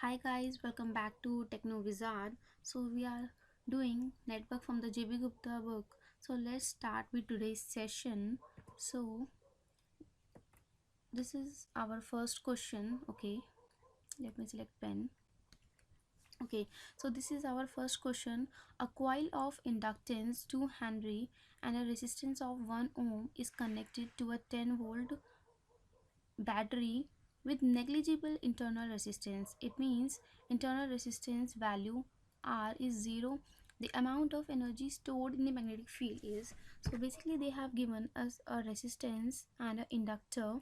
Hi guys, welcome back to Technowizard. So we are doing network from the JB Gupta book. So let's start with today's session. So this is our first question. Okay, let me select pen. Okay, so this is our first question. A coil of inductance 2 Henry and a resistance of 1 ohm is connected to a 10 volt battery with negligible internal resistance. It means internal resistance value R is 0. The amount of energy stored in the magnetic field is, so basically they have given us a resistance and an inductor.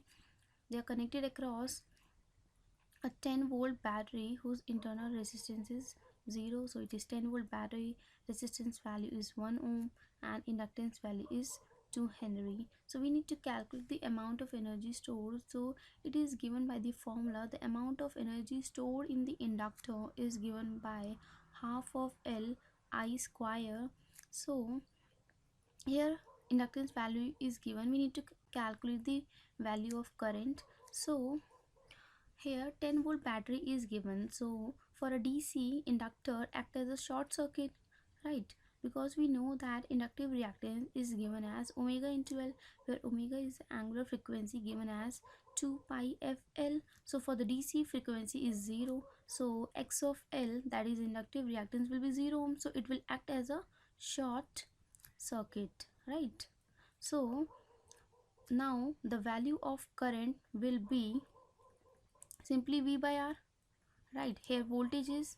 They are connected across a 10 volt battery whose internal resistance is 0. So it is 10 volt battery, resistance value is 1 ohm and inductance value is 2 Henry. So we need to calculate the amount of energy stored. So it is given by the formula. The amount of energy stored in the inductor is given by half of L I square. So here inductance value is given. We need to calculate the value of current. So here 10 volt battery is given. So for a DC, inductor act as a short circuit, right? Because we know that inductive reactance is given as omega into L, where omega is the angular frequency given as 2 pi fL. So for the DC, frequency is 0. So X of L, that is inductive reactance, will be 0 ohm. So it will act as a short circuit, right? So now the value of current will be simply V by R, right? Here voltage is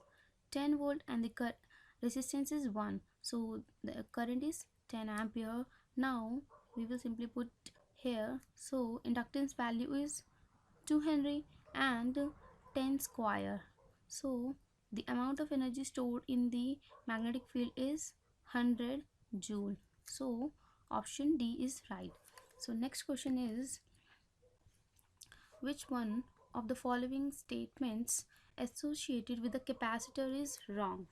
10 volt and the resistance is 1, so the current is 10 ampere. Now we will simply put here, so inductance value is 2 Henry and 10 square. So the amount of energy stored in the magnetic field is 100 joule. So option D is right. So next question is, which one of the following statements associated with a capacitor is wrong?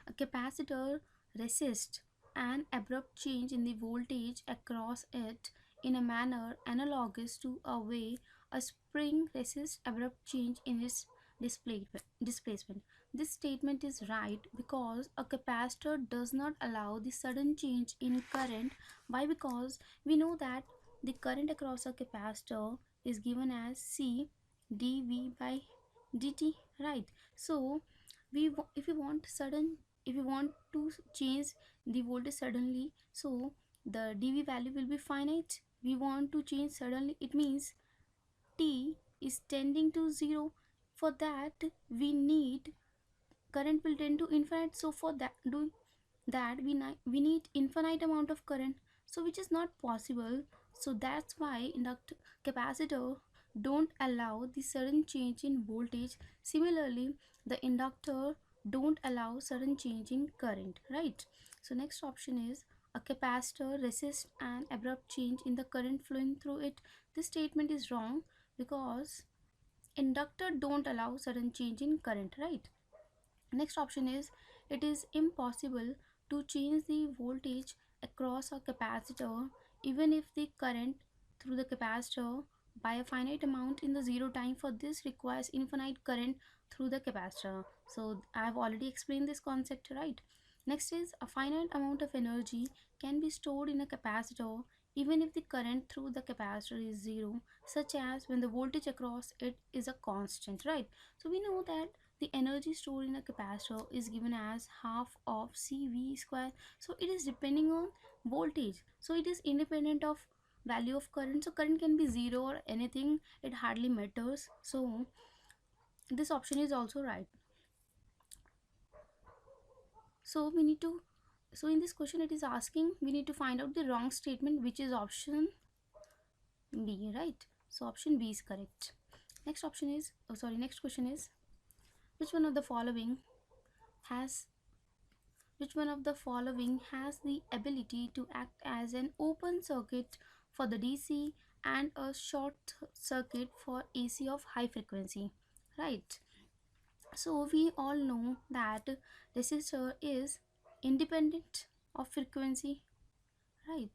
A capacitor resists an abrupt change in the voltage across it in a manner analogous to a way a spring resists abrupt change in its displacement. This statement is right because a capacitor does not allow the sudden change in current. Why? Because we know that the current across a capacitor is given as C dV by dt, right? So if we want sudden, if you want to change the voltage suddenly, so the dV value will be finite. We want to change suddenly, it means t is tending to 0. For that we need, current will tend to infinite. So for that, doing that, we need infinite amount of current, so which is not possible. So that's why inductor capacitor don't allow the sudden change in voltage. Similarly, the inductor don't allow sudden change in current, right? So next option is, a capacitor resists an abrupt change in the current flowing through it. This statement is wrong because inductor don't allow sudden change in current, right? Next option is, it is impossible to change the voltage across a capacitor even if the current through the capacitor by a finite amount in the zero time. For this requires infinite current through the capacitor. So I have already explained this concept, right? Next is, a finite amount of energy can be stored in a capacitor even if the current through the capacitor is zero, such as when the voltage across it is a constant, right? So we know that the energy stored in a capacitor is given as half of CV square. So it is depending on voltage, so it is independent of value of current. So current can be 0 or anything, it hardly matters. So this option is also right. So we need to, so in this question it is asking, we need to find out the wrong statement, which is option B, right? So option B is correct. Next option is, next question is, which one of the following has which one of the following has the ability to act as an open circuit for the DC and a short circuit for AC of high frequency, right? So we all know that resistor is independent of frequency, right?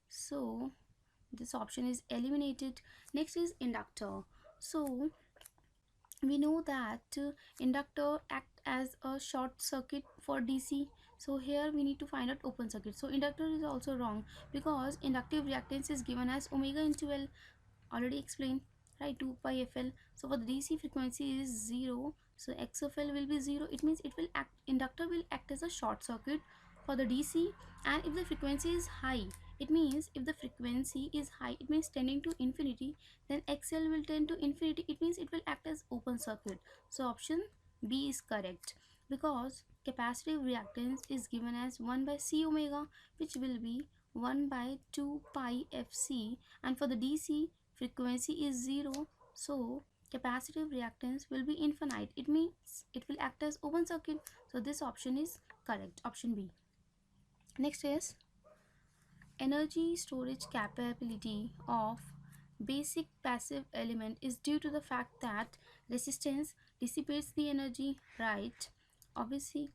So this option is eliminated. Next is inductor. So we know that inductor act as a short circuit for DC. So here we need to find out open circuit. So inductor is also wrong, because inductive reactance is given as omega into L, already explained, right? 2 pi fl. So for the DC frequency is 0, so x of L will be 0. It means it will act, inductor will act as a short circuit for the DC. And if the frequency is high, it means if the frequency is high, it means tending to infinity, then XL will tend to infinity, it means it will act as open circuit. So option B is correct, because capacitive reactance is given as 1 by C omega, which will be 1 by 2 pi fc, and for the DC frequency is 0, so capacitive reactance will be infinite, it means it will act as open circuit. So this option is correct, option B. Next is energy storage capability of basic passive element is due to the fact that resistance dissipates the energy, right? Obviously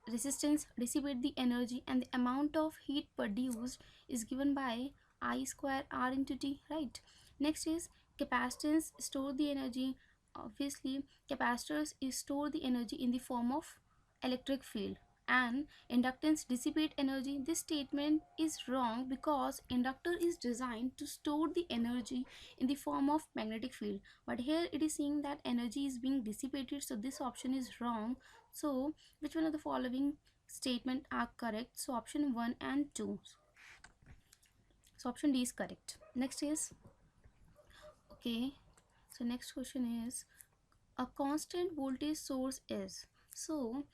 resistance dissipate the energy, and the amount of heat produced is given by I square R into T, right? Next is capacitance store the energy. Obviously capacitors is store the energy in the form of electric field, and inductance dissipate energy. This statement is wrong, because inductor is designed to store the energy in the form of magnetic field, but here it is saying that energy is being dissipated, so this option is wrong. So which one of the following statement are correct? So option 1 and 2. So option D is correct. Next is, okay, so next question is, a constant voltage source is, so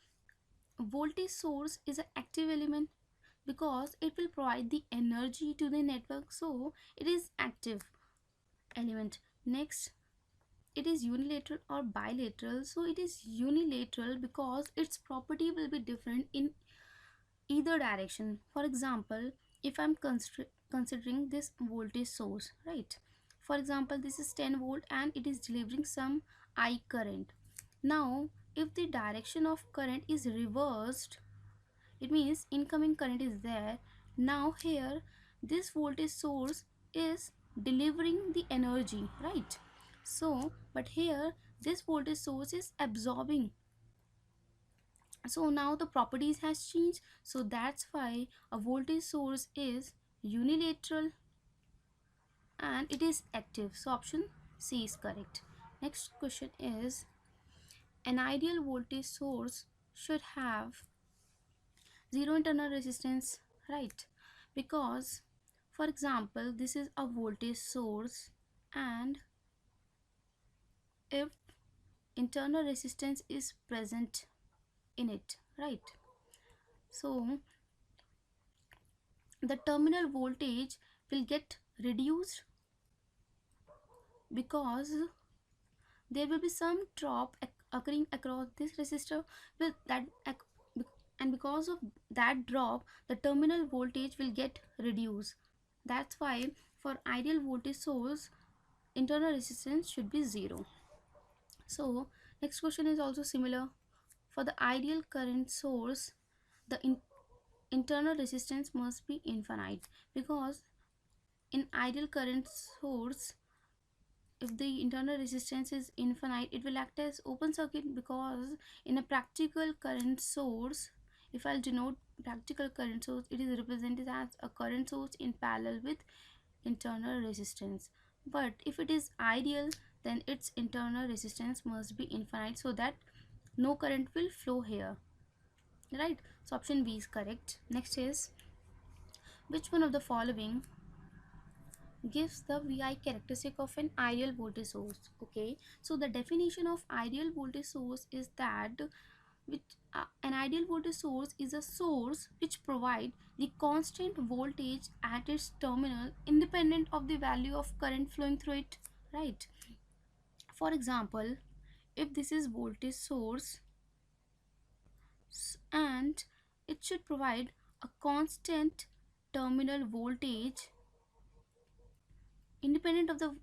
voltage source is an active element, because it will provide the energy to the network, so it is active element. Next, it is unilateral or bilateral. So it is unilateral because its property will be different in either direction. For example, if I'm considering this voltage source, right? For example, this is 10 volt and it is delivering some I current. Now if the direction of current is reversed, it means incoming current is there. Now here this voltage source is delivering the energy, right? So but here this voltage source is absorbing, so now the properties has changed. So that's why a voltage source is unilateral and it is active. So option C is correct. Next question is, an ideal voltage source should have zero internal resistance, right? Because for example this is a voltage source, and if internal resistance is present in it, right? So the terminal voltage will get reduced, because there will be some drop occurring across this resistor with that and because of that drop the terminal voltage will get reduced. That's why for ideal voltage source internal resistance should be 0. So next question is also similar. For the ideal current source, the internal resistance must be infinite, because in ideal current source if the internal resistance is infinite it will act as open circuit, because in a practical current source, if I'll denote practical current source, it is represented as a current source in parallel with internal resistance. But if it is ideal, then its internal resistance must be infinite, so that no current will flow here, right? So option B is correct. Next is, which one of the following gives the VI characteristic of an ideal voltage source? Okay, so the definition of ideal voltage source is that which an ideal voltage source is a source which provide the constant voltage at its terminal independent of the value of current flowing through it, right? For example, if this is voltage source and it should provide a constant terminal voltage independent of the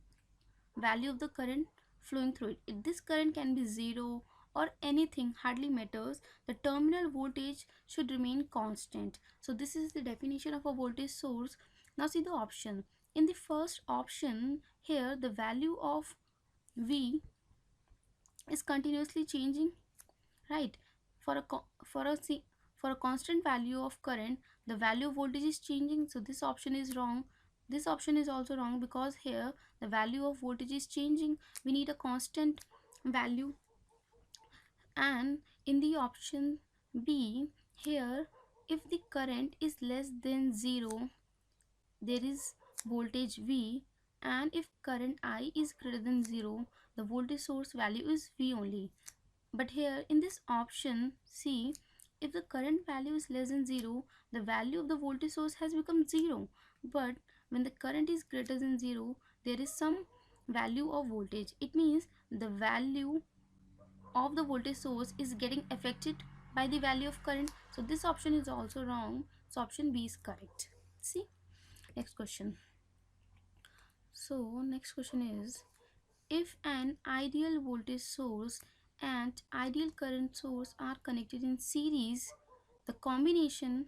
value of the current flowing through it. If this current can be 0 or anything, hardly matters, the terminal voltage should remain constant. So this is the definition of a voltage source. Now see the option. In the first option here the value of V is continuously changing, right? For a for a constant value of current, the value of voltage is changing, so this option is wrong. This option is also wrong because here the value of voltage is changing. We need a constant value. And in the option B, here, if the current is less than 0, there is voltage V, and if current I is greater than 0, the voltage source value is V only. But here in this option C, if the current value is less than 0, the value of the voltage source has become 0. But when the current is greater than 0, there is some value of voltage. It means the value of the voltage source is getting affected by the value of current. So this option is also wrong. So option B is correct. See, next question. So next question is, if an ideal voltage source and ideal current source are connected in series, the combination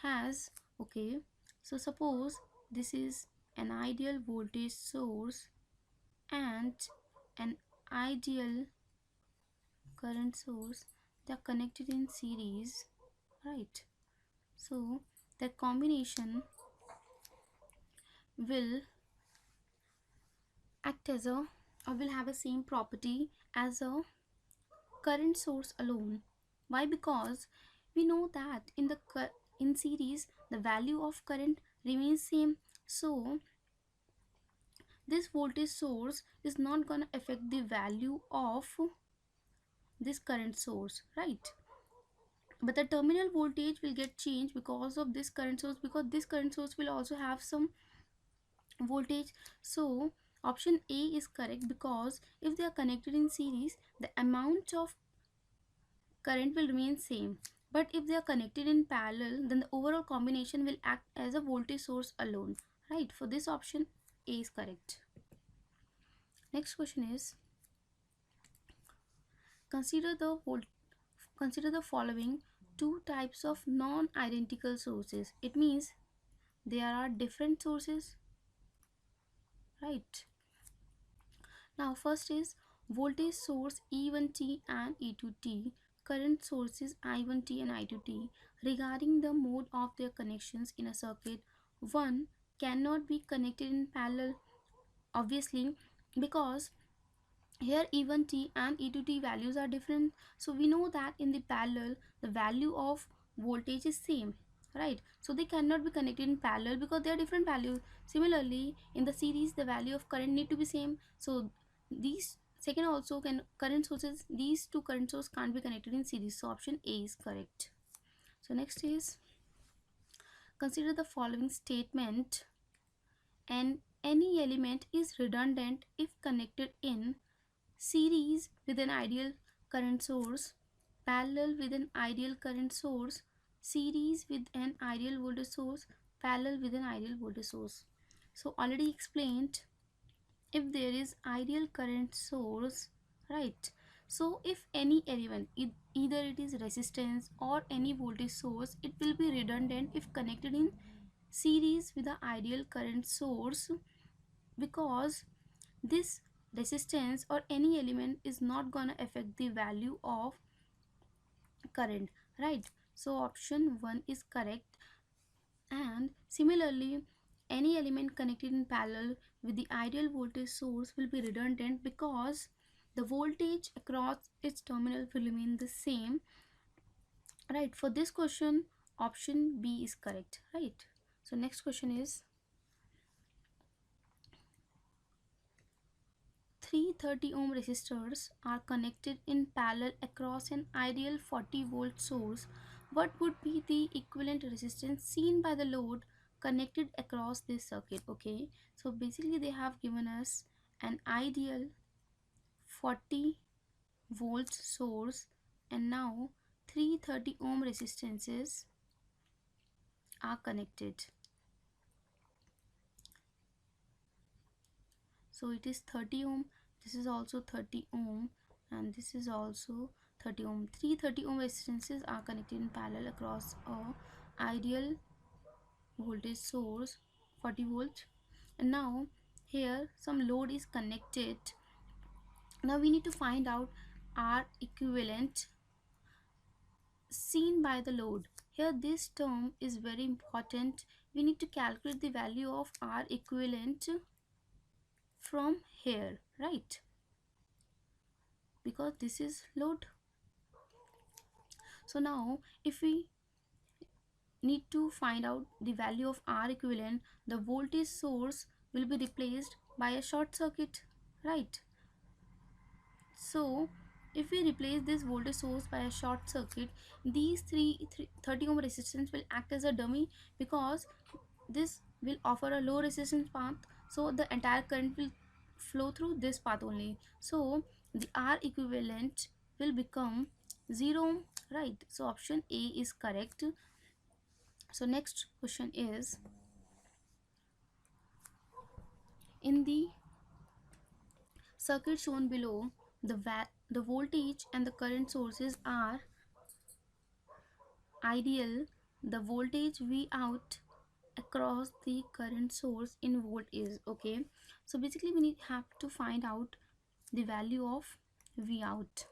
has, okay, so suppose this is an ideal voltage source and an ideal current source, they are connected in series, right? So the combination will act as a, or will have a same property as a current source alone. Why? Because we know that in the in series the value of current remains same, so this voltage source is not gonna affect the value of this current source, right? But the terminal voltage will get changed because of this current source, because this current source will also have some voltage. So option A is correct, because if they are connected in series, the amount of current will remain same. But if they are connected in parallel, then the overall combination will act as a voltage source alone, right? For this option, A is correct. Next question is, consider the consider the following two types of non-identical sources. It means there are different sources, right? Now first is voltage source E1T and E2T, current sources I1T and I2T. Regarding the mode of their connections in a circuit, one cannot be connected in parallel, obviously, because here E1T and E2T values are different. So we know that in the parallel the value of voltage is same, right? So they cannot be connected in parallel because they are different values. Similarly, in the series the value of current need to be same, so these second also can current sources, these two current sources can't be connected in series. So option A is correct. So next is, consider the following statement, and any element is redundant if connected in series with an ideal current source, parallel with an ideal current source, series with an ideal voltage source, parallel with an ideal voltage source. So already explained, if there is ideal current source, right? So if any element, either it is resistance or any voltage source, it will be redundant if connected in series with the ideal current source, because this resistance or any element is not gonna affect the value of current, right? So option 1 is correct. And similarly, any element connected in parallel with the ideal voltage source will be redundant because the voltage across its terminal will remain the same, right? For this question, option B is correct, right? So next question is, 330 ohm resistors are connected in parallel across an ideal 40-volt source. What would be the equivalent resistance seen by the load connected across this circuit? Okay, so basically they have given us an ideal 40-volt source, and now 330 ohm resistances are connected. So it is 30 ohm, this is also 30 ohm, and this is also 30 ohm. 330 ohm resistances are connected in parallel across a ideal voltage source 40 volt. And now here some load is connected Now we need to find out R equivalent seen by the load. Here this term is very important. We need to calculate the value of R equivalent from here, right? Because this is load. So now if we need to find out the value of R equivalent, the voltage source will be replaced by a short circuit, right? So if we replace this voltage source by a short circuit, these 30 ohm resistance will act as a dummy, because this will offer a low resistance path, so the entire current will flow through this path only. So the R equivalent will become 0 ohm, right? So option A is correct. So next question is, in the circuit shown below, the voltage and the current sources are ideal. The voltage V out across the current source in volt is okay. So basically we have to find out the value of V out.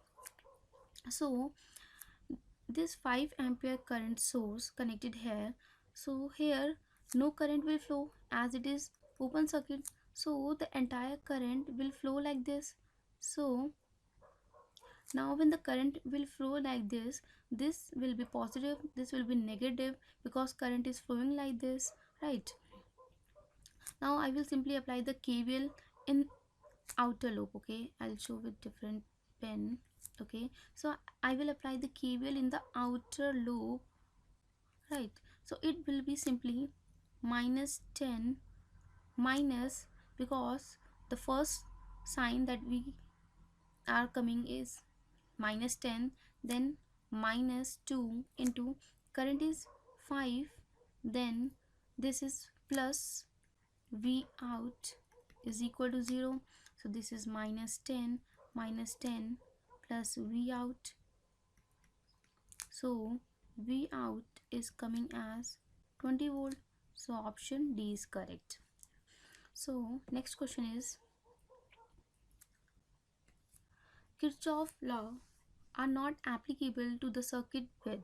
So this 5 ampere current source connected here, so here no current will flow as it is open circuit, so the entire current will flow like this. So now when the current will flow like this will be positive, this will be negative, because current is flowing like this, right? Now I will simply apply the KVL in outer loop. Okay, I'll show with different pen. Okay, so I will apply the KVL in the outer loop, right? So it will be simply minus 10 minus, because the first sign that we are coming is minus 10, then minus 2 into current is 5, then this is plus V out is equal to 0. So this is minus 10 plus V out. So V out is coming as 20 volt. So option D is correct. So next question is, Kirchhoff law are not applicable to the circuit with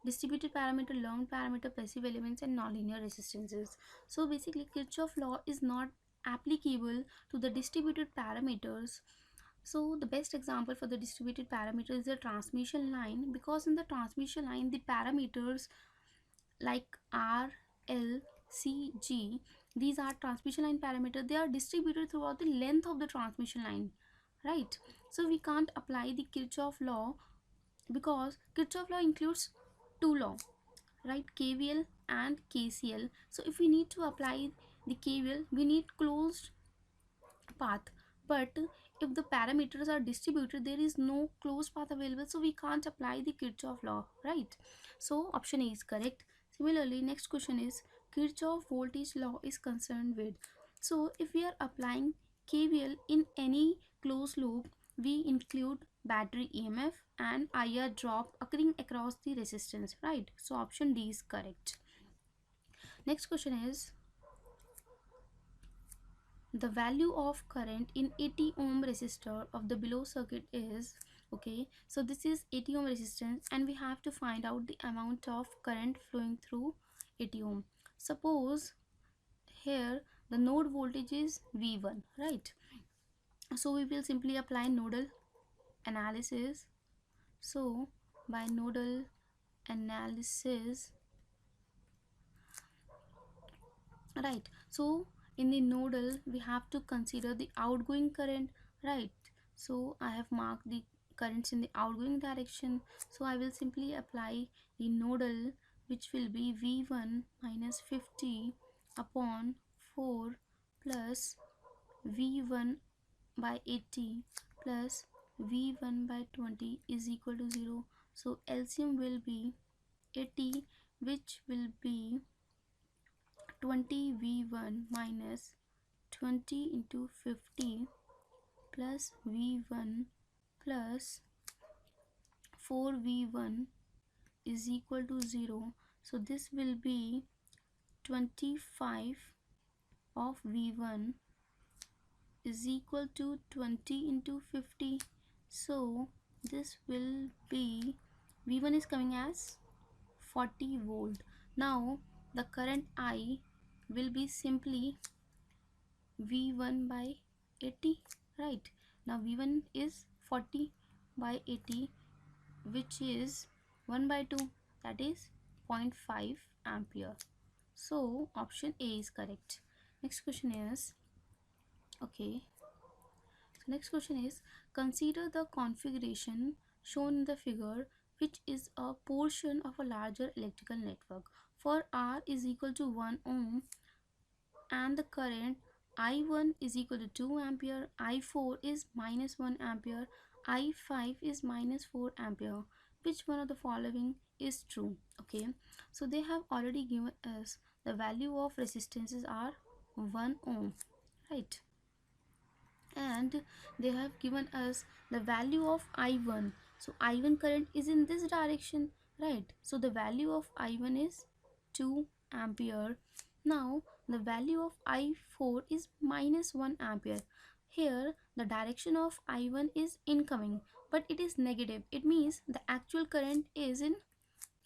distributed parameter, learned parameter, passive elements and nonlinear resistances. So basically Kirchhoff law is not applicable to the distributed parameters. So the best example for the distributed parameter is the transmission line, because in the transmission line the parameters like R, L, C, G, these are transmission line parameters. They are distributed throughout the length of the transmission line, right? So we can't apply the Kirchhoff law, because Kirchhoff law includes two laws, right? KVL and KCL. So if we need to apply the KVL, we need closed path, but if the parameters are distributed, there is no closed path available, so we can't apply the Kirchhoff law, right? So option A is correct. Similarly, next question is, Kirchhoff voltage law is concerned with. So if we are applying KVL in any closed loop, we include battery EMF and IR drop occurring across the resistance, right? So option D is correct. Next question is, the value of current in 80 ohm resistor of the below circuit is, okay, so this is 80 ohm resistance and we have to find out the amount of current flowing through 80 ohm. Suppose here the node voltage is V1, right? So we will simply apply nodal analysis. So by nodal analysis, right, so in the nodal we have to consider the outgoing current, right? So I have marked the currents in the outgoing direction, so I will simply apply the nodal, which will be V1 minus 50 upon 4 plus V1 by 80 plus V1 by 20 is equal to 0. So LCM will be 80, which will be 20 V1 minus 20 into 50 plus V1 plus 4 V1 is equal to 0. So this will be 25 of V1 is equal to 20 into 50. So this will be, V1 is coming as 40 volt. Now the current I will be simply V1 by 80, right? Now V1 is 40 by 80, which is 1 by 2, that is 0.5 ampere. So option A is correct. Next question is, okay, so next question is, consider the configuration shown in the figure, which is a portion of a larger electrical network. For R is equal to 1 ohm and the current I1 is equal to 2 ampere, I4 is minus 1 ampere, I5 is minus 4 ampere. Which one of the following is true? Okay, so they have already given us the value of resistances are 1 ohm, right? And they have given us the value of I1. So I1 current is in this direction, right? So the value of I1 is 2 ampere. Now the value of I4 is minus 1 ampere. Here the direction of I1 is incoming, but it is negative. It means the actual current is in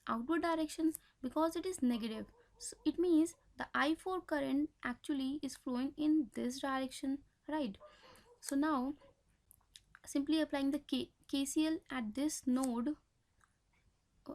outward direction because it is negative. So it means the I4 current actually is flowing in this direction, right? So now simply applying the KCL at this node.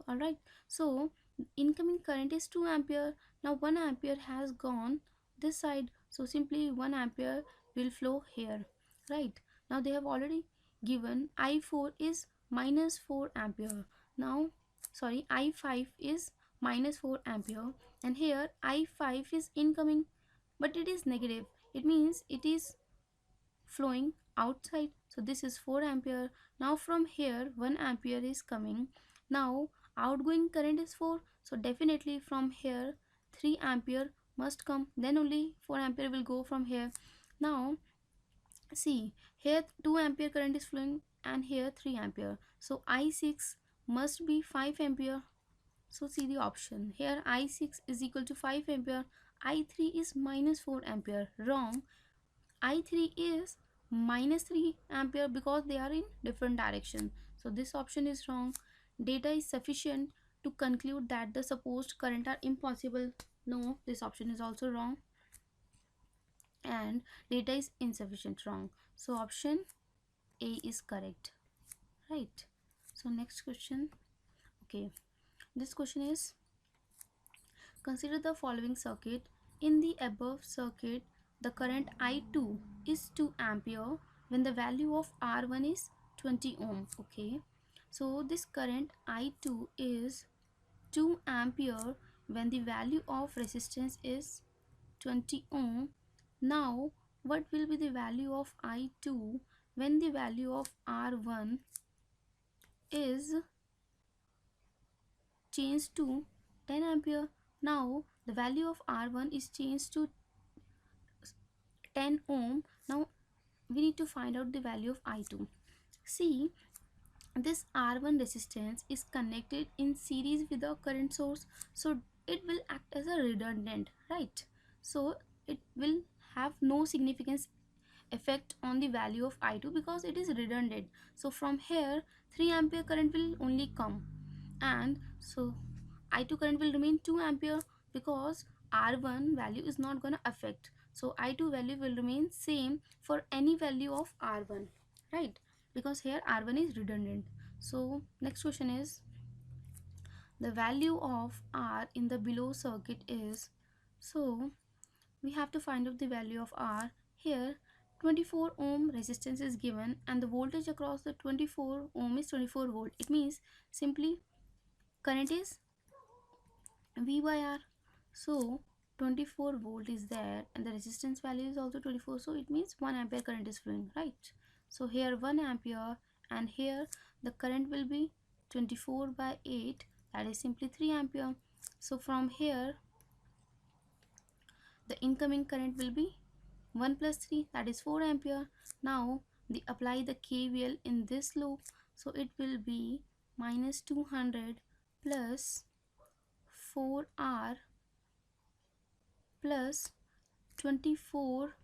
Alright, so incoming current is 2 ampere. Now 1 ampere has gone this side, so simply 1 ampere will flow here, right? Now they have already given I4 is minus 4 ampere. Now sorry, I5 is minus 4 ampere, and here I5 is incoming, but it is negative. It means it is flowing outside, so this is 4 ampere. Now from here 1 ampere is coming. Now outgoing current is 4, so definitely from here 3 ampere must come, then only 4 ampere will go from here. Now see, here 2 ampere current is flowing and here 3 ampere, so I6 must be 5 ampere. So see the option here, I6 is equal to 5 ampere, I3 is minus 4 ampere. Wrong. I3 is minus 3 ampere because they are in different direction. So this option is wrong. Data is sufficient to conclude that the supposed current are impossible. No, this option is also wrong. And data is insufficient, wrong. So option A is correct, right? So next question. Okay, this question is, consider the following circuit. In the above circuit, the current I2 is 2 ampere when the value of R1 is 20 ohm. Okay, so this current I2 is 2 ampere when the value of resistance is 20 ohm. Now what will be the value of I2 when the value of R1 is changed to 10 ampere? Now the value of R1 is changed to 10 ohm. Now we need to find out the value of I2. See, this R1 resistance is connected in series with the current source, so it will act as a redundant, right? So it will have no significance effect on the value of I2 because it is redundant. So from here 3 ampere current will only come, and so I2 current will remain 2 ampere because R1 value is not gonna affect. So I2 value will remain same for any value of R1, right? Because here R1 is redundant. So next question is, the value of R in the below circuit is, so we have to find out the value of R. Here 24 ohm resistance is given and the voltage across the 24 ohm is 24 volt. It means simply current is V by R. So 24 volt is there and the resistance value is also 24, so it means 1 ampere current is flowing, right? So here 1 ampere, and here the current will be 24 by 8, that is simply 3 ampere. So from here the incoming current will be 1 plus 3, that is 4 ampere. Now they apply the KVL in this loop, so it will be minus 200 plus 4R plus 24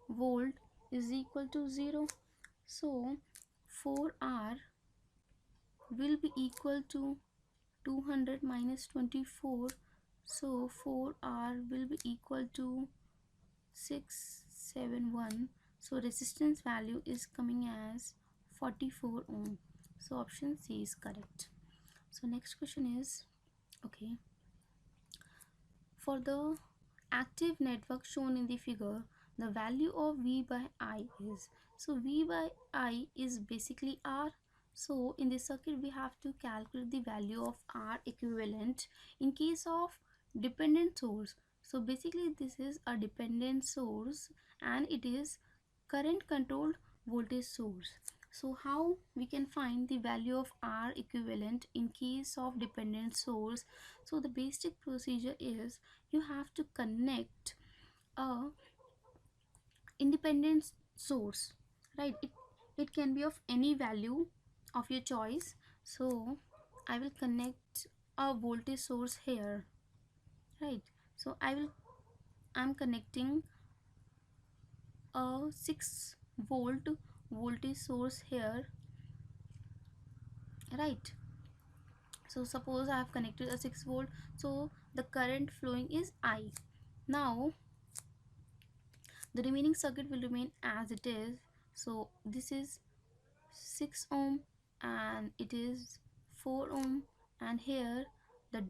volt is equal to 0. So 4R will be equal to 200 minus 24. So 4R will be equal to 671. So resistance value is coming as 44 ohm. So option C is correct. So next question is, okay, for the active network shown in the figure, the value of V by I is, so V by I is basically R. So in this circuit we have to calculate the value of R equivalent in case of dependent source. So basically this is a dependent source and it is current controlled voltage source. So how we can find the value of R equivalent in case of dependent source? So the basic procedure is you have to connect a independent source, right? It can be of any value of your choice. So I will connect a voltage source here, right? So I'm connecting a 6 volt voltage source here, right? So suppose I have connected a 6 volt, so the current flowing is I. Now the remaining circuit will remain as it is. So this is 6 ohm and it is 4 ohm, and here the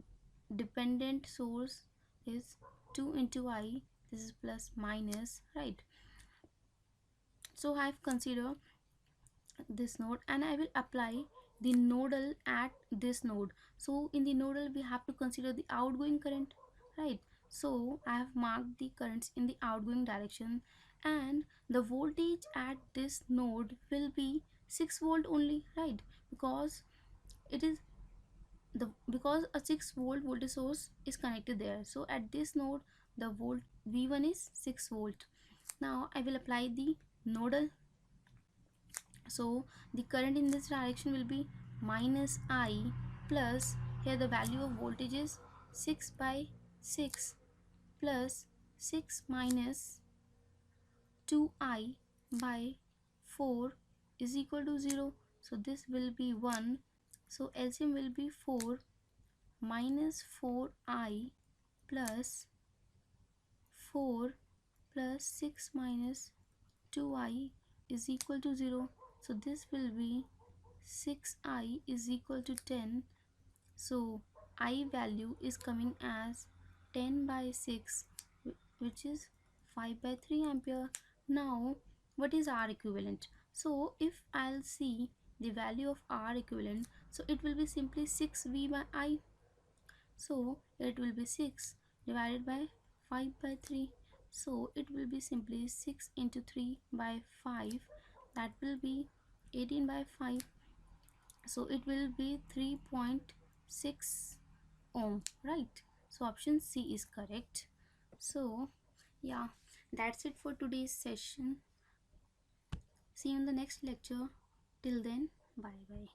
dependent source is 2 into I, this is plus minus, right? So I have considered this node and I will apply the nodal at this node. So in the nodal we have to consider the outgoing current, right? So I have marked the currents in the outgoing direction and the voltage at this node will be 6 volt only, right? Because it is because a 6 volt voltage source is connected there. So at this node the volt V1 is 6 volt. Now I will apply the nodal. So the current in this direction will be minus I plus, here the value of voltage is 6 by 6 plus 6 minus 2I by 4 is equal to 0. So this will be 1. So LCM will be 4 minus 4I plus 4 plus 6 minus 2I is equal to 0. So this will be 6I is equal to 10. So I value is coming as 10 by 6, which is 5 by 3 ampere. Now what is R equivalent? So if I'll see the value of R equivalent, so it will be simply 6V by I. So it will be 6 divided by 5 by 3. So it will be simply 6 into 3 by 5, that will be 18 by 5. So it will be 3.6 ohm, right? So option C is correct. So yeah, that's it for today's session. See you in the next lecture. Till then, bye bye.